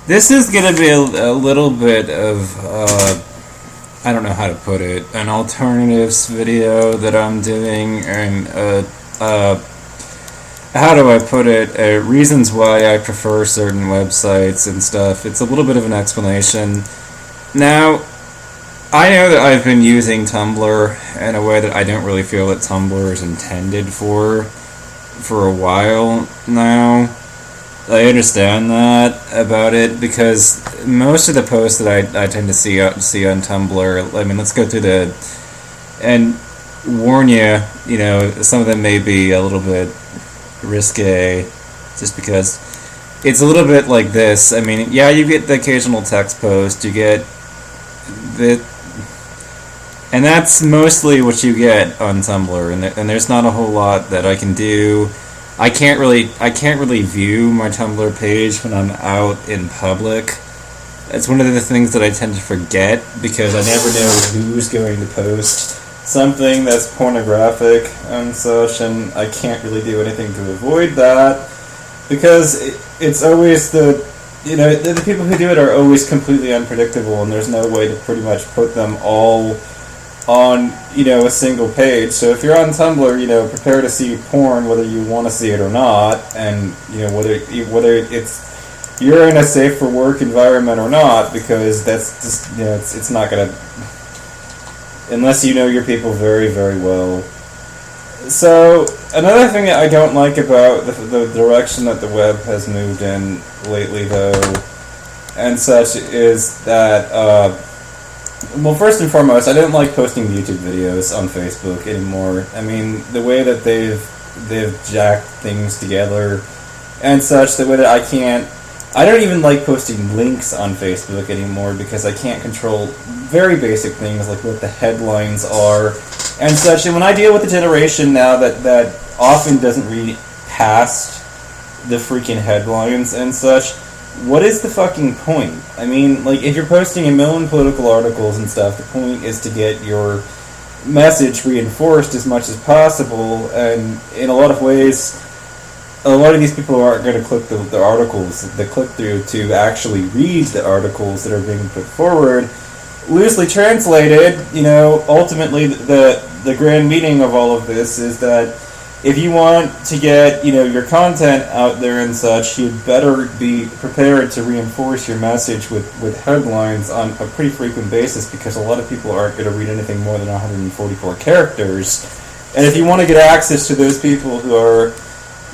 This is gonna be a little bit of, I don't know how to put it, an alternatives video that I'm doing, and, how do I put it, reasons why I prefer certain websites and stuff. It's a little bit of an explanation. Now, I know that I've been using Tumblr in a way that I don't really feel that Tumblr is intended for a while now. I understand that about it because most of the posts that I tend to see on Tumblr. I mean, let's go through and warn you. You know, some of them may be a little bit risque, just because it's a little bit like this. I mean, yeah, you get the occasional text post. You get the, and that's mostly what you get on Tumblr. And there's not a whole lot that I can do. I can't really view my Tumblr page when I'm out in public. It's one of the things that I tend to forget because I never know who's going to post something that's pornographic and such, and I can't really do anything to avoid that because it's always the people who do it are always completely unpredictable, and there's no way to pretty much put them all on a single page. So if you're on Tumblr, prepare to see porn whether you want to see it or not, and whether it's you're in a safe for work environment or not, because that's just it's not gonna, unless you know your people very, very well. So another thing that I don't like about the direction that the web has moved in lately, though, and such, is that well, first and foremost, I don't like posting YouTube videos on Facebook anymore. I mean, the way that they've jacked things together and such, the way that I don't even like posting links on Facebook anymore because I can't control very basic things like what the headlines are and such. And when I deal with the generation now that often doesn't read past the freaking headlines and such, what is the fucking point? I mean, like, if you're posting a million political articles and stuff, the point is to get your message reinforced as much as possible, and in a lot of ways, a lot of these people aren't going to click the articles, the click-through to actually read the articles that are being put forward. Loosely translated, ultimately the grand meaning of all of this is that if you want to get, your content out there and such, you'd better be prepared to reinforce your message with headlines on a pretty frequent basis, because a lot of people aren't going to read anything more than 144 characters. And if you want to get access to those people who are,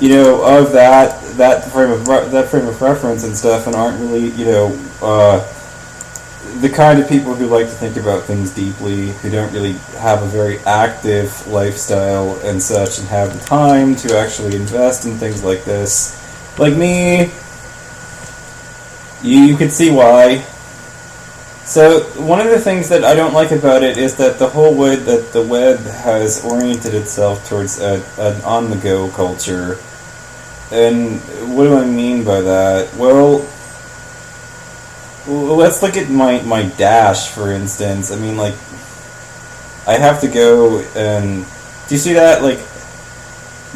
of that frame of reference and stuff, and aren't really, the kind of people who like to think about things deeply, who don't really have a very active lifestyle and such, and have the time to actually invest in things like this, like me, you could see why. So one of the things that I don't like about it is that the whole way that the web has oriented itself towards an on-the-go culture. And what do I mean by that? Well, let's look at my Dash, for instance. I mean, like, I have to go and... Do you see that? Like,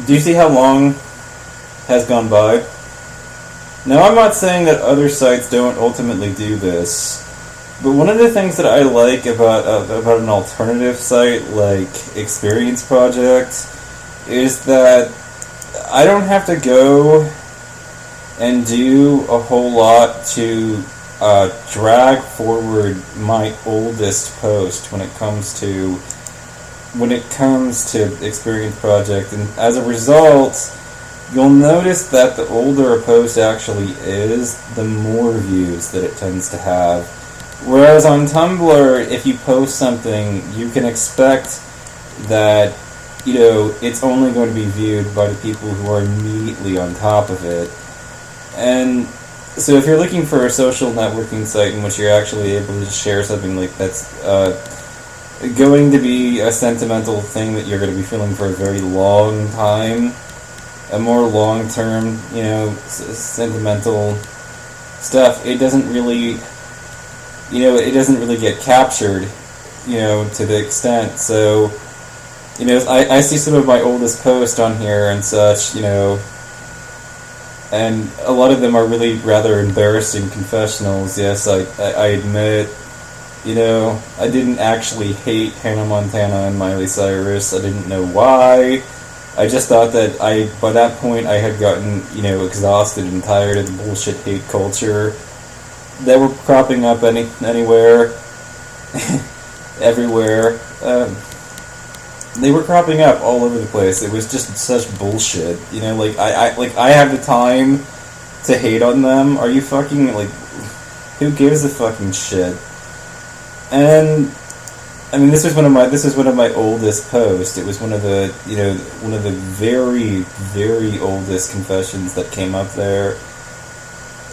do you see how long has gone by? Now, I'm not saying that other sites don't ultimately do this, but one of the things that I like about an alternative site like Experience Project is that I don't have to go and do a whole lot to drag forward my oldest post when it comes to Experience Project, and as a result, you'll notice that the older a post actually is, the more views that it tends to have. Whereas on Tumblr, if you post something, you can expect that it's only going to be viewed by the people who are immediately on top of it. And so if you're looking for a social networking site in which you're actually able to share something like that's going to be a sentimental thing that you're going to be feeling for a very long time, a more long-term, sentimental stuff, it doesn't really get captured, to the extent. So, I see some of my oldest posts on here and such, and a lot of them are really rather embarrassing confessionals. Yes, I admit, I didn't actually hate Hannah Montana and Miley Cyrus. I didn't know why. I just thought that by that point, I had gotten, exhausted and tired of the bullshit hate culture that were cropping up anywhere, everywhere. They were cropping up all over the place. It was just such bullshit. I have the time to hate on them. Are you fucking, who gives a fucking shit? And I mean, this was one of my oldest posts. It was one of the very, very oldest confessions that came up there.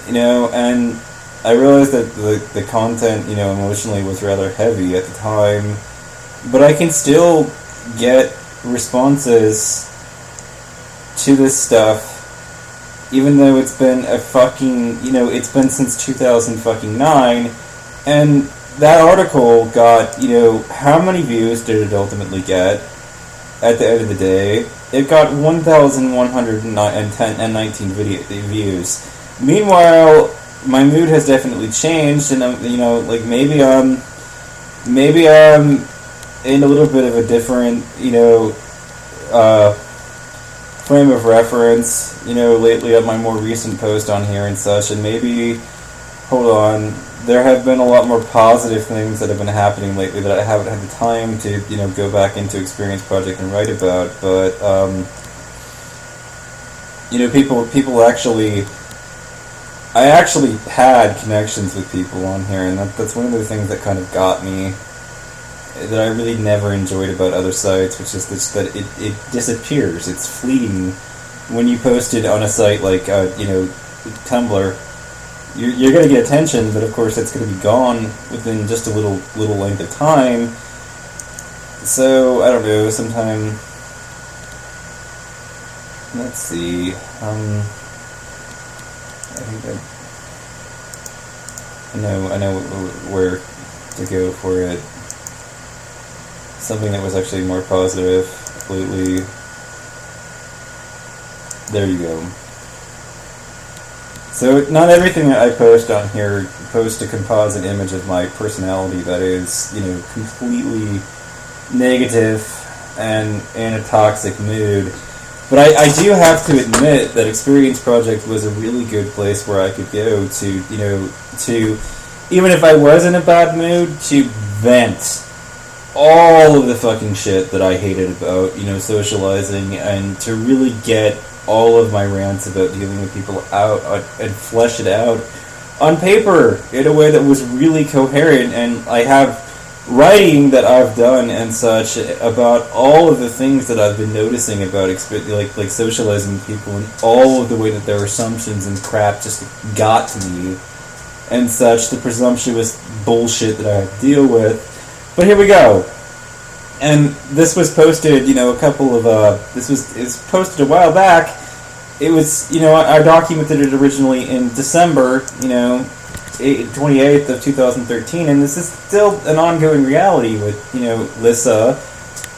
And I realized that the content, emotionally was rather heavy at the time, but I can still get responses to this stuff, even though it's been it's been since 2009, and that article got, how many views did it ultimately get at the end of the day? It got 1,119 views. Meanwhile, my mood has definitely changed, and maybe I'm in a little bit of a different, frame of reference, lately on my more recent post on here and such, and maybe, hold on, there have been a lot more positive things that have been happening lately that I haven't had the time to, go back into Experience Project and write about, but, people actually, I actually had connections with people on here, and that's one of the things that kind of got me, that I really never enjoyed about other sites, which is this, that it disappears, it's fleeting. When you post it on a site like, Tumblr, you're going to get attention, but of course it's going to be gone within just a little length of time. So, I don't know, sometime, let's see, I know where to go for it. Something that was actually more positive lately. There you go. So not everything that I post on here posts a composite image of my personality that is, completely negative and in a toxic mood. But I do have to admit that Experience Project was a really good place where I could go to, to, even if I was in a bad mood, to vent all of the fucking shit that I hated about, socializing, and to really get all of my rants about dealing with people out and flesh it out on paper in a way that was really coherent. And I have writing that I've done and such about all of the things that I've been noticing about like socializing with people, and all of the way that their assumptions and crap just got to me and such, the presumptuous bullshit that I have to deal with. But here we go. And this was posted, it's posted a while back. It was, I documented it originally in December, 28th of 2013, and this is still an ongoing reality with, Lissa,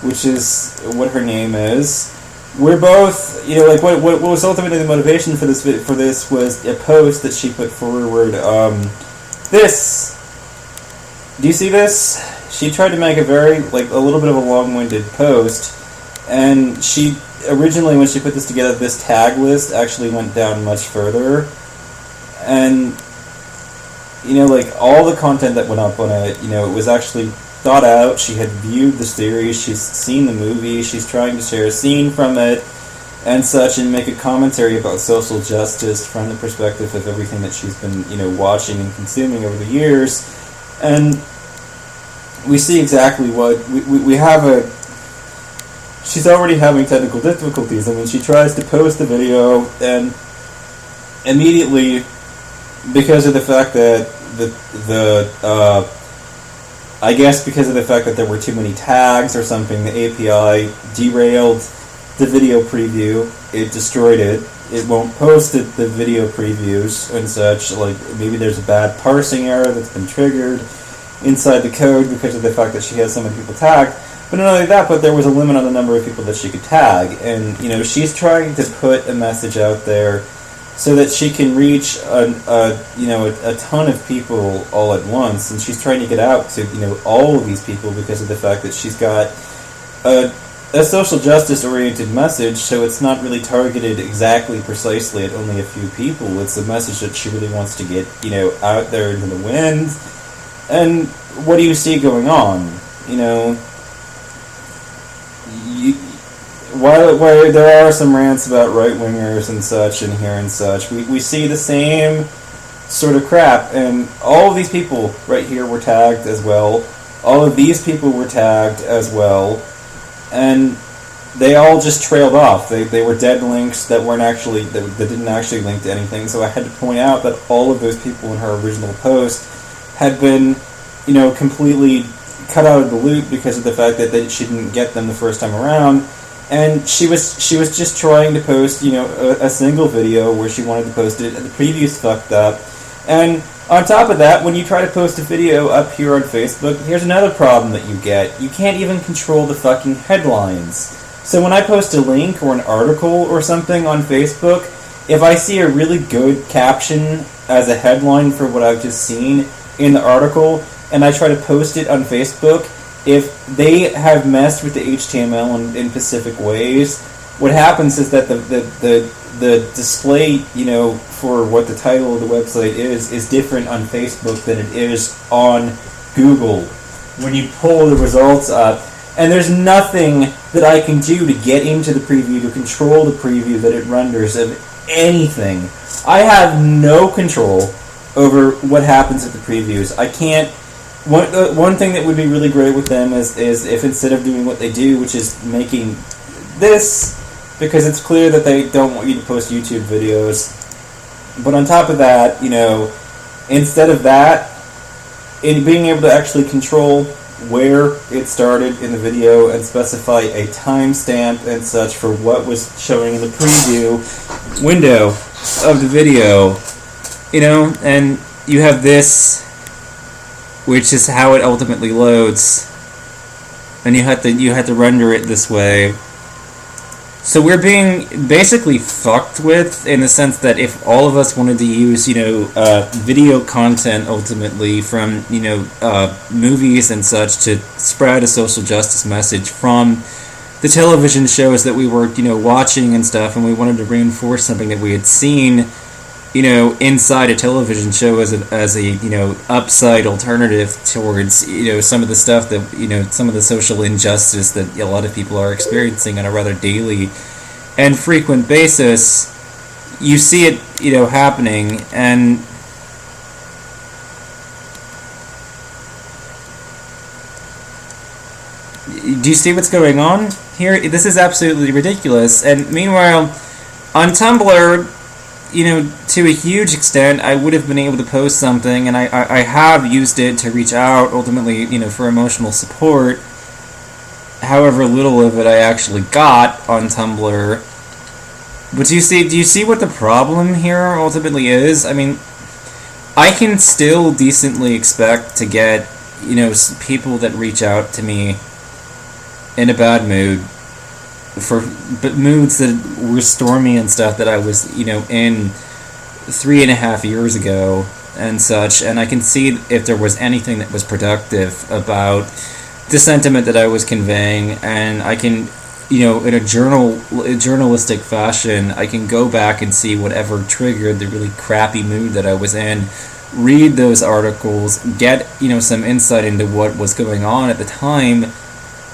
which is what her name is. We're both, what was ultimately the motivation for this was a post that she put forward. This, do you see this? She tried to make a very, a little bit of a long-winded post, and she, originally when she put this together, this tag list actually went down much further, and, all the content that went up on it, it was actually thought out. She had viewed the series, she's seen the movie, she's trying to share a scene from it, and such, and make a commentary about social justice from the perspective of everything that she's been, watching and consuming over the years, and we see exactly what we have she's already having technical difficulties. I mean, she tries to post the video, and immediately, because of the fact that I guess because of the fact that there were too many tags or something, the API derailed the video preview. It destroyed it. It won't post the video previews and such. Maybe there's a bad parsing error that's been triggered inside the code because of the fact that she has so many people tagged. But not only that, but there was a limit on the number of people that she could tag. And, she's trying to put a message out there so that she can reach a ton of people all at once, and she's trying to get out to all of these people because of the fact that she's got a social justice oriented message. So it's not really targeted exactly precisely at only a few people. It's a message that she really wants to get out there into the wind. And what do you see going on? While there are some rants about right-wingers and such in here and such, we see the same sort of crap, and all of these people right here were tagged as well. All of these people were tagged as well, and they all just trailed off. They were dead links that weren't actually that didn't actually link to anything. So I had to point out that all of those people in her original post had been, completely cut out of the loop because of the fact that she didn't get them the first time around. And she was just trying to post, a single video where she wanted to post it, and the preview's fucked up. And on top of that, when you try to post a video up here on Facebook, here's another problem that you get. You can't even control the fucking headlines. So when I post a link or an article or something on Facebook, if I see a really good caption as a headline for what I've just seen in the article, and I try to post it on Facebook, if they have messed with the HTML in specific ways, what happens is that the display, for what the title of the website is different on Facebook than it is on Google. When you pull the results up, and there's nothing that I can do to get into the preview, to control the preview that it renders of anything. I have no control over what happens at the previews. I can't. One thing that would be really great with them is if instead of doing what they do, which is making this, because it's clear that they don't want you to post YouTube videos, but on top of that, instead of that, in being able to actually control where it started in the video and specify a timestamp and such for what was showing in the preview window of the video, and you have this, which is how it ultimately loads, and you have to render it this way. So we're being basically fucked with, in the sense that if all of us wanted to use video content ultimately from movies and such to spread a social justice message from the television shows that we were watching and stuff, and we wanted to reinforce something that we had seen inside a television show as a upside alternative towards some of the stuff that some of the social injustice that a lot of people are experiencing on a rather daily and frequent basis. You see it happening, and do you see what's going on here? This is absolutely ridiculous. And meanwhile, on Tumblr, to a huge extent, I would have been able to post something, and I have used it to reach out, ultimately, for emotional support. However little of it I actually got on Tumblr. But do you see what the problem here ultimately is? I mean, I can still decently expect to get, people that reach out to me in a bad mood, but moods that were stormy and stuff that I was, in 3.5 years ago and such, and I can see if there was anything that was productive about the sentiment that I was conveying, and I can, in a journalistic fashion, I can go back and see whatever triggered the really crappy mood that I was in, read those articles, get, some insight into what was going on at the time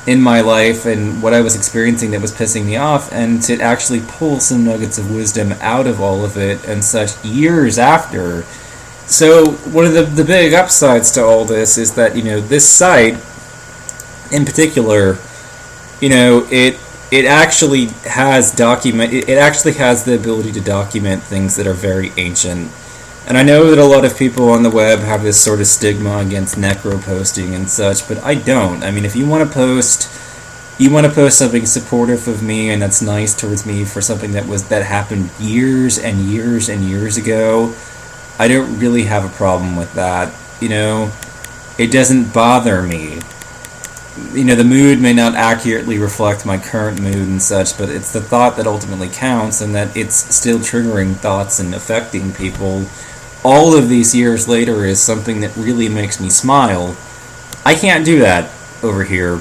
in my life and what I was experiencing that was pissing me off, and to actually pull some nuggets of wisdom out of all of it and such years after. So one of the big upsides to all this is that, this site in particular, it actually has the ability to document things that are very ancient. And I know that a lot of people on the web have this sort of stigma against necro-posting and such, but I don't. I mean, if you want to post something supportive of me and that's nice towards me for something that happened years and years and years ago, I don't really have a problem with that. It doesn't bother me. the mood may not accurately reflect my current mood and such, but it's the thought that ultimately counts, and that it's still triggering thoughts and affecting people all of these years later is something that really makes me smile. I can't do that over here.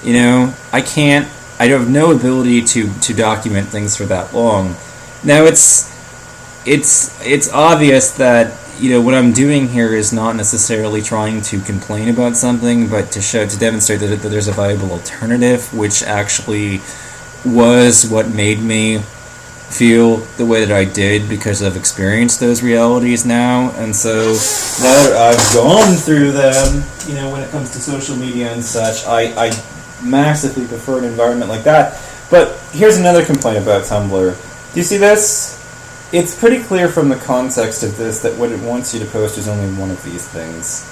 I can't. I have no ability to document things for that long. Now it's obvious that what I'm doing here is not necessarily trying to complain about something, but to demonstrate that there's a viable alternative, which actually was what made me feel the way that I did, because I've experienced those realities now. And so now that I've gone through them, when it comes to social media and such, I massively prefer an environment like that. But here's another complaint about Tumblr. Do you see this? It's pretty clear from the context of this that what it wants you to post is only one of these things.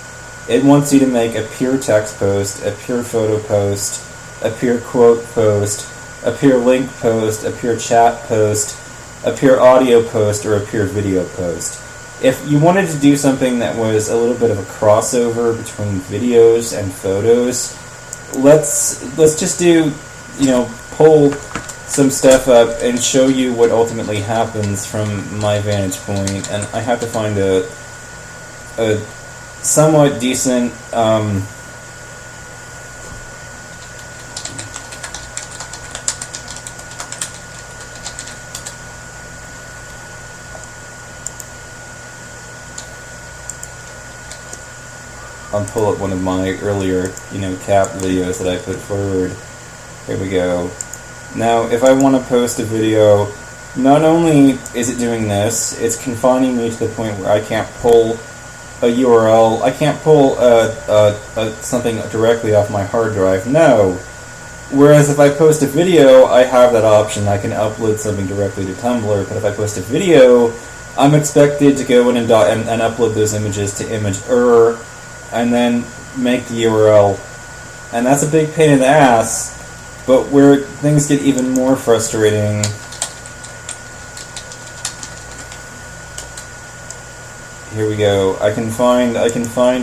It wants you to make a pure text post, a pure photo post, a pure quote post, a pure link post, a pure chat post, a pure audio post, or a pure video post. If you wanted to do something that was a little bit of a crossover between videos and photos, let's just do, pull some stuff up and show you what ultimately happens from my vantage point. And I have to find a somewhat decent I'll pull up one of my earlier, cap videos that I put forward. Here we go. Now, if I want to post a video, not only is it doing this, it's confining me to the point where I can't pull a URL, I can't pull something directly off my hard drive. No. Whereas if I post a video, I have that option. I can upload something directly to Tumblr, but if I post a video, I'm expected to go in and upload those images to Imgur, and then make the URL. And that's a big pain in the ass. But where things get even more frustrating, here we go. I can find a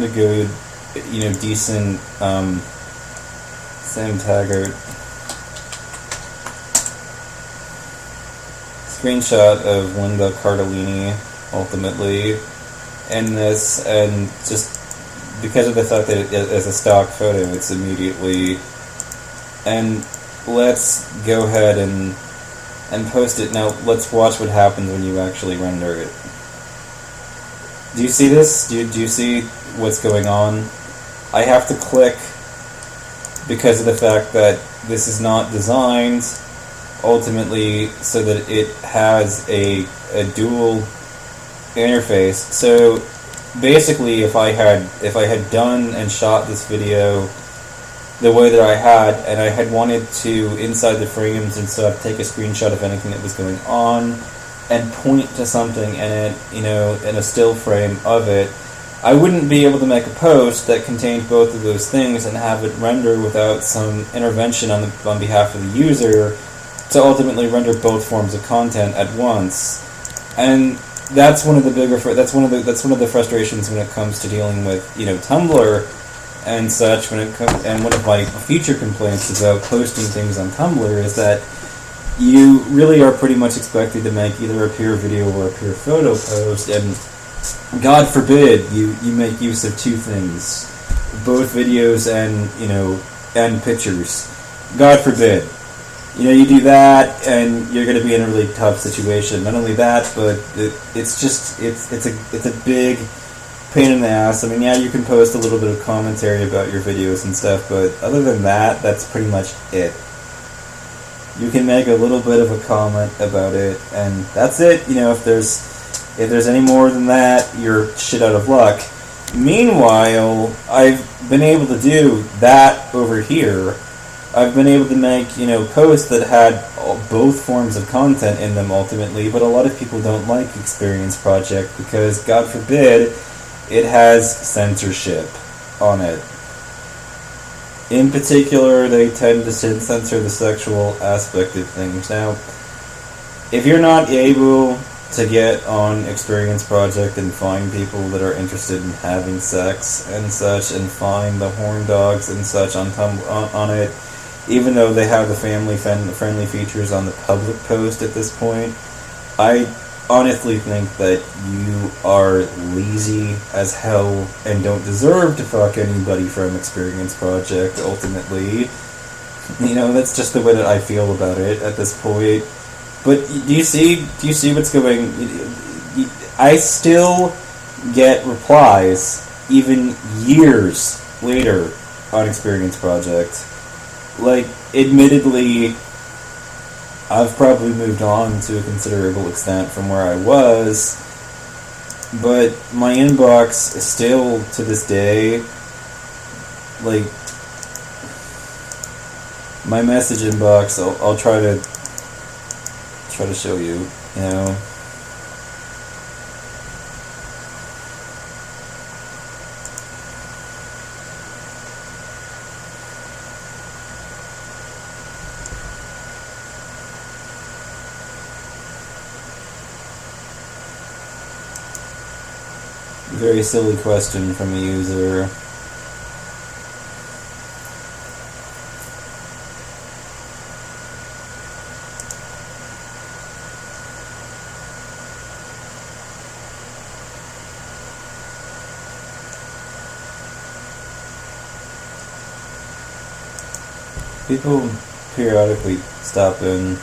good, decent Sam Taggart screenshot of Linda Cardellini ultimately in this, and just because of the fact that it is a stock photo, it's immediately. And let's go ahead and post it. Now let's watch what happens when you actually render it. Do you see this? Do you see what's going on? I have to click because of the fact that this is not designed ultimately so that it has a dual interface. So basically, if I had done and shot this video the way that I had, and I had wanted to, inside the frames and stuff, take a screenshot of anything that was going on and point to something in it, in a still frame of it, I wouldn't be able to make a post that contained both of those things and have it render without some intervention on behalf of the user to ultimately render both forms of content at once. And that's one of the that's one of the frustrations when it comes to dealing with Tumblr and such. And one of my future complaints about posting things on Tumblr is that you really are pretty much expected to make either a pure video or a pure photo post, and God forbid you make use of two things, both videos and pictures. God forbid. You do that, and you're going to be in a really tough situation. Not only that, but it's a big pain in the ass. I mean, yeah, you can post a little bit of commentary about your videos and stuff, but other than that, that's pretty much it. You can make a little bit of a comment about it, and that's it. If there's any more than that, you're shit out of luck. Meanwhile, I've been able to do that over here. I've been able to make, posts that had both forms of content in them ultimately, but a lot of people don't like Experience Project because, God forbid, it has censorship on it. In particular, they tend to censor the sexual aspect of things. Now, if you're not able to get on Experience Project and find people that are interested in having sex and such, and find the horn dogs and such on it, even though they have the family-friendly features on the public post at this point. I honestly think that you are lazy as hell and don't deserve to fuck anybody from Experience Project, ultimately. That's just the way that I feel about it at this point. But do you see what's going? I still get replies even years later on Experience Project. Like, admittedly, I've probably moved on to a considerable extent from where I was, but my inbox is still, to this day, like, my message inbox, I'll try to show you, Very silly question from a user. People periodically stop in,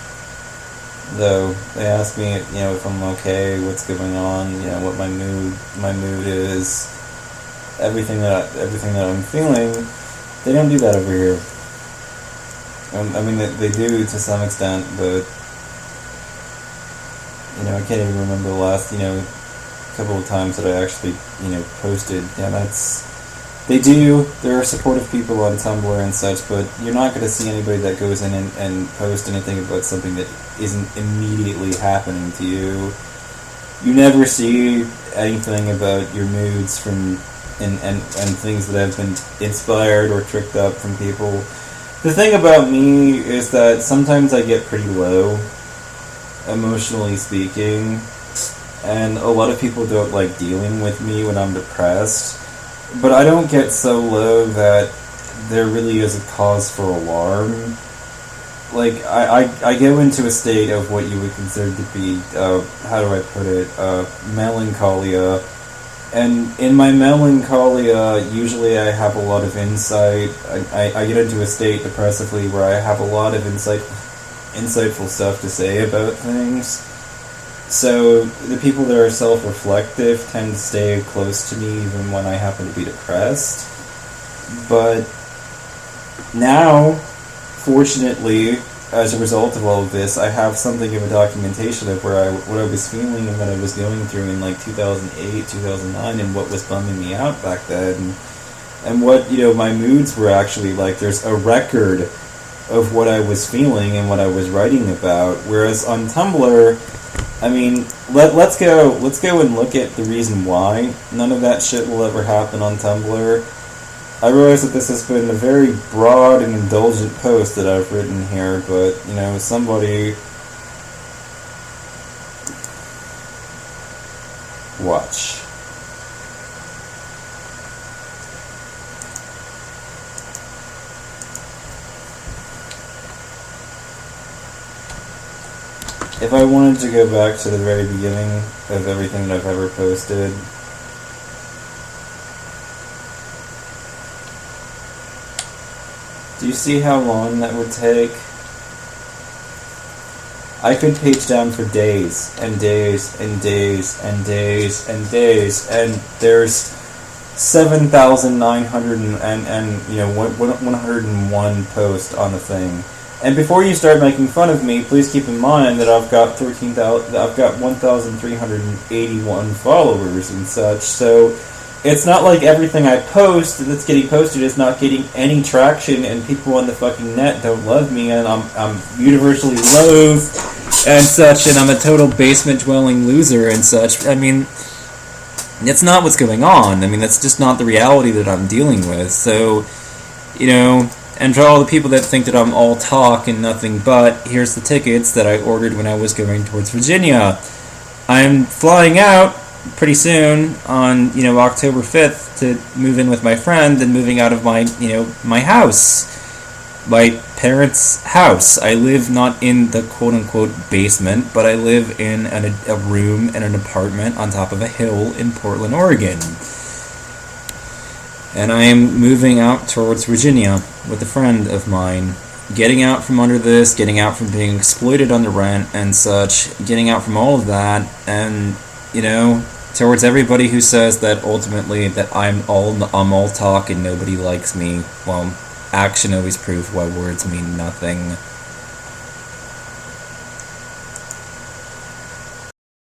though. They ask me, if I'm okay, what's going on, what my mood is, everything that I'm feeling. They don't do that over here. I mean, they do to some extent, but I can't even remember the last couple of times that I actually posted. They do. There are supportive people on Tumblr and such, but you're not going to see anybody that goes in and post anything about something that isn't immediately happening to you. You never see anything about your moods from and things that have been inspired or tricked up from people. The thing about me is that sometimes I get pretty low, emotionally speaking, and a lot of people don't like dealing with me when I'm depressed. But I don't get so low that there really is a cause for alarm. Like, I go into a state of what you would consider to be, how do I put it, melancholia. And in my melancholia, usually I have a lot of insight. I get into a state depressively where I have a lot of insightful stuff to say about things. So the people that are self-reflective tend to stay close to me even when I happen to be depressed. But now, fortunately, as a result of all of this, I have something of a documentation of what I was feeling and what I was going through in 2008, 2009, and what was bumming me out back then, and what my moods were actually like. There's a record of what I was feeling and what I was writing about. Whereas on Tumblr, I mean, let's go and look at the reason why none of that shit will ever happen on Tumblr. I realize that this has been a very broad and indulgent post that I've written here, but, somebody... Watch. If I wanted to go back to the very beginning of everything that I've ever posted, do you see how long that would take? I could page down for days and days and days and days and days, and there's 7,900 and 101 posts on the thing. And before you start making fun of me, please keep in mind that I've got 1,381 followers and such. So it's not like everything I post that's getting posted is not getting any traction, and people on the fucking net don't love me, and I'm universally loathed and such, and I'm a total basement-dwelling loser and such. I mean, that's not what's going on. I mean, that's just not the reality that I'm dealing with. So, and for all the people that think that I'm all talk and nothing but, here's the tickets that I ordered when I was going towards Virginia. I'm flying out pretty soon on, October 5th to move in with my friend and moving out of my house. My parents' house. I live not in the quote unquote basement, but I live in a room in an apartment on top of a hill in Portland, Oregon. And I am moving out towards Virginia with a friend of mine. Getting out from under this, getting out from being exploited under rent and such, getting out from all of that, and, towards everybody who says that ultimately that I'm all talk and nobody likes me. Well, action always proves why words mean nothing.